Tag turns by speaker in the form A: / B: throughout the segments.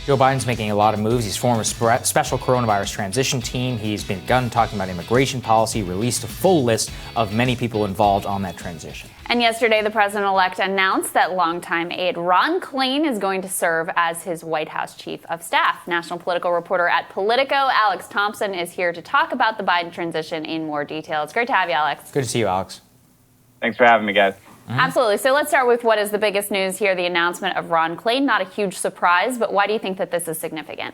A: Joe Biden's making a lot of moves. He's formed a special coronavirus transition team. He's begun talking about immigration policy, released a full list of many people involved on that transition.
B: And yesterday, the president-elect announced that longtime aide Ron Klain is going to serve as his White House chief of staff. National political reporter at Politico, Alex Thompson, is here to talk about the Biden transition in more detail. It's great to have you, Alex.
A: Good to see you, Alex.
C: Thanks for having me, guys.
B: Absolutely. So let's start with what is the biggest news here, the announcement of Ron Klain. Not a huge surprise, but why do you think that this is significant?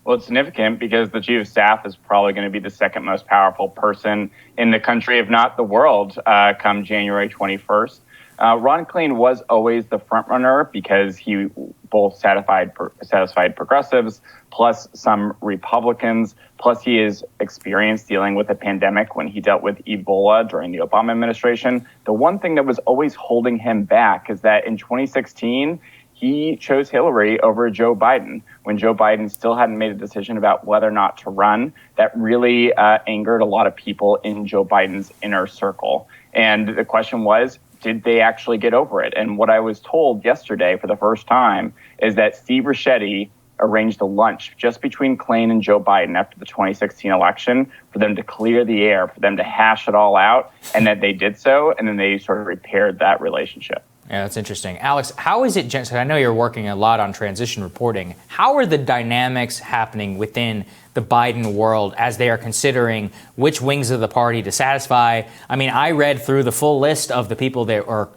C: Well, it's significant because the chief of staff is probably going to be the second most powerful person in the country, if not the world, come January 21st. Ron Klain was always the front runner because he both satisfied progressives, plus some Republicans, plus he is experienced dealing with a pandemic when he dealt with Ebola during the Obama administration. The one thing that was always holding him back is that in 2016, he chose Hillary over Joe Biden when Joe Biden still hadn't made a decision about whether or not to run. That really angered a lot of people in Joe Biden's inner circle. And the question was, did they actually get over it? And what I was told yesterday for the first time is that Steve Ricchetti arranged a lunch just between Klain and Joe Biden after the 2016 election for them to clear the air, for them to hash it all out, and that they did so, and then they sort of repaired that relationship.
A: Yeah, that's interesting. Alex, how is it, I know you're working a lot on transition reporting, how are the dynamics happening within the Biden world as they are considering which wings of the party to satisfy? I mean, I read through the full list of the people that are,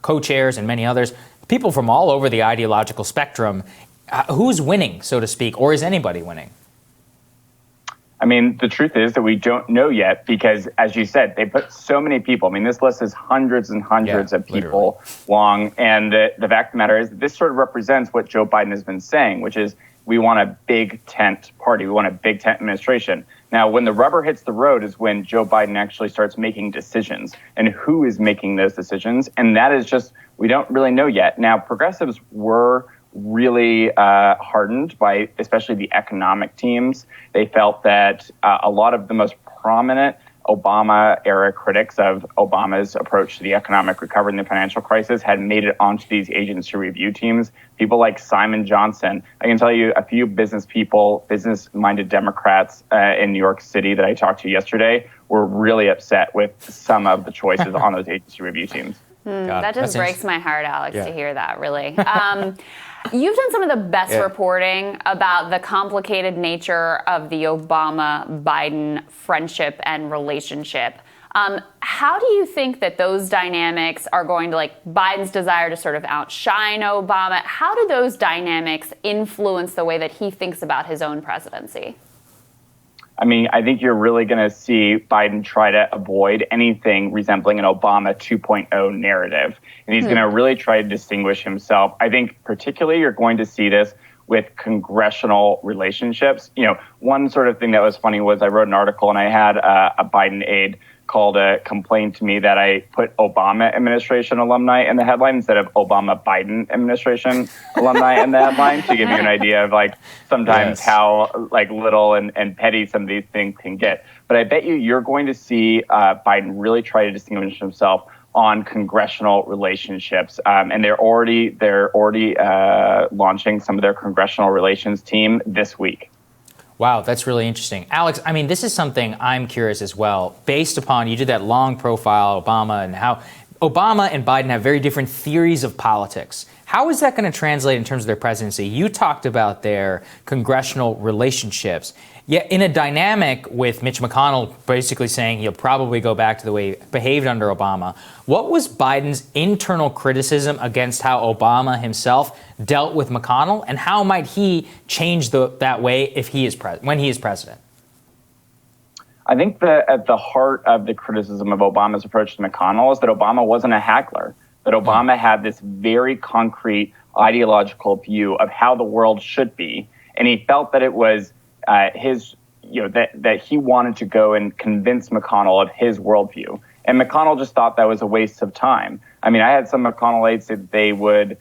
A: co-chairs and many others, people from all over the ideological spectrum. Who's winning, so to speak, or is anybody winning?
C: I mean, the truth is that we don't know yet because, as you said, they put so many people. I mean, this list is hundreds and hundreds of people long. And the fact of the matter is that this sort of represents what Joe Biden has been saying, which is we want a big tent party. We want a big tent administration. Now, when the rubber hits the road is when Joe Biden actually starts making decisions. And who is making those decisions? And that is just, we don't really know yet. Now, progressives were really hardened by especially the economic teams. They felt that a lot of the most prominent Obama-era critics of Obama's approach to the economic recovery and the financial crisis had made it onto these agency review teams. People like Simon Johnson. I can tell you a few business people, business-minded Democrats in New York City that I talked to yesterday were really upset with some of the choices on those agency review teams.
B: That just breaks my heart, Alex, to hear that, really. You've done some of the best reporting about the complicated nature of the Obama-Biden friendship and relationship. How do you think that those dynamics are going to, Biden's desire to sort of outshine Obama, how do those dynamics influence the way that he thinks about his own presidency?
C: I mean, I think you're really going to see Biden try to avoid anything resembling an Obama 2.0 narrative. And he's going to really try to distinguish himself. I think particularly you're going to see this with congressional relationships. One sort of thing that was funny was I wrote an article and I had a Biden aide complain to me that I put Obama administration alumni in the headline instead of Obama Biden administration alumni in the headline to give you an idea of sometimes how little and petty some of these things can get. But I bet you're going to see Biden really try to distinguish himself on congressional relationships, and they're already launching some of their congressional relations team this week.
A: Wow, that's really interesting. Alex, I mean, this is something I'm curious as well. Based upon, you did that long profile, Obama, and how Obama and Biden have very different theories of politics. How is that going to translate in terms of their presidency? You talked about their congressional relationships. Yet in a dynamic with Mitch McConnell basically saying he'll probably go back to the way he behaved under Obama, what was Biden's internal criticism against how Obama himself dealt with McConnell, and how might he change that way if he is when he is president?
C: I think that at the heart of the criticism of Obama's approach to McConnell is that Obama wasn't a haggler, that Obama had this very concrete ideological view of how the world should be, and he felt that it was that he wanted to go and convince McConnell of his worldview. And McConnell just thought that was a waste of time. I mean, I had some McConnell aides that they would,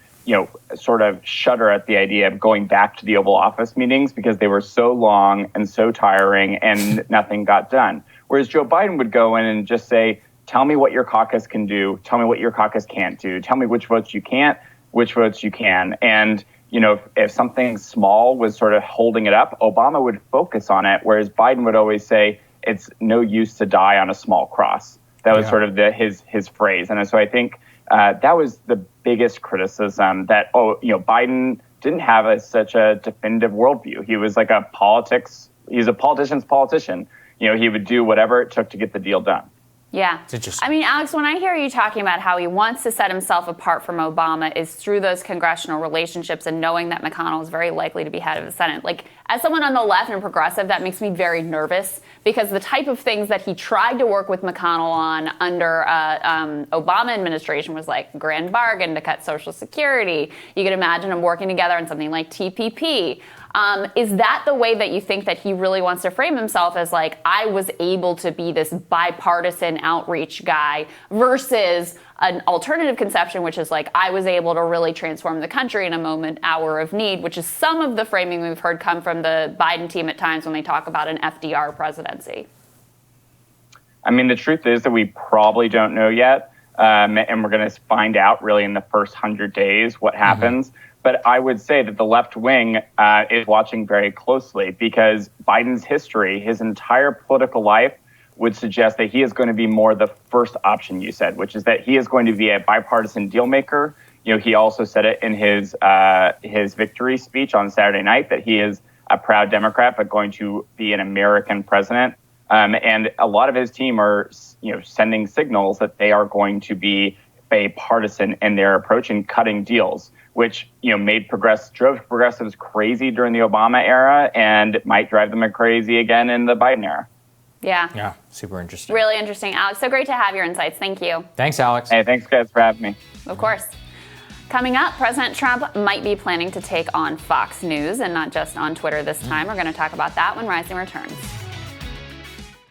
C: sort of shudder at the idea of going back to the Oval Office meetings because they were so long and so tiring and nothing got done. Whereas Joe Biden would go in and just say, tell me what your caucus can do. Tell me what your caucus can't do. Tell me which votes you can't, which votes you can. And if something small was sort of holding it up, Obama would focus on it, whereas Biden would always say, it's no use to die on a small cross. That was sort of his phrase. And so I think that was the biggest criticism, that, Biden didn't have such a definitive worldview. He was like he's a politician's politician. He would do whatever it took to get the deal done.
B: Yeah.
A: It's interesting.
B: I mean, Alex, when I hear you talking about how he wants to set himself apart from Obama is through those congressional relationships and knowing that McConnell is very likely to be head of the Senate. Like, as someone on the left and progressive, that makes me very nervous, because the type of things that he tried to work with McConnell on under Obama administration was like grand bargain to cut Social Security. You could imagine them working together on something like TPP. Is that the way that you think that he really wants to frame himself, as like, I was able to be this bipartisan outreach guy, versus an alternative conception, which is like, I was able to really transform the country in a hour of need, which is some of the framing we've heard come from the Biden team at times when they talk about an FDR presidency?
C: I mean, the truth is that we probably don't know yet. And we're going to find out really in the first 100 days what happens. But I would say that the left wing is watching very closely, because Biden's history, his entire political life, would suggest that he is going to be more the first option you said, which is that he is going to be a bipartisan deal maker. He also said it in his victory speech on Saturday night, that he is a proud Democrat, but going to be an American president. And a lot of his team are, sending signals that they are going to be bipartisan in their approach and cutting deals, which, drove progressives crazy during the Obama era, and might drive them crazy again in the Biden era.
B: Yeah,
A: super interesting.
B: Really interesting, Alex. So great to have your insights. Thank you.
A: Thanks, Alex.
C: Hey, thanks, guys, for having me.
B: Of course. Coming up, President Trump might be planning to take on Fox News, and not just on Twitter this time. We're going to talk about that when Rising returns.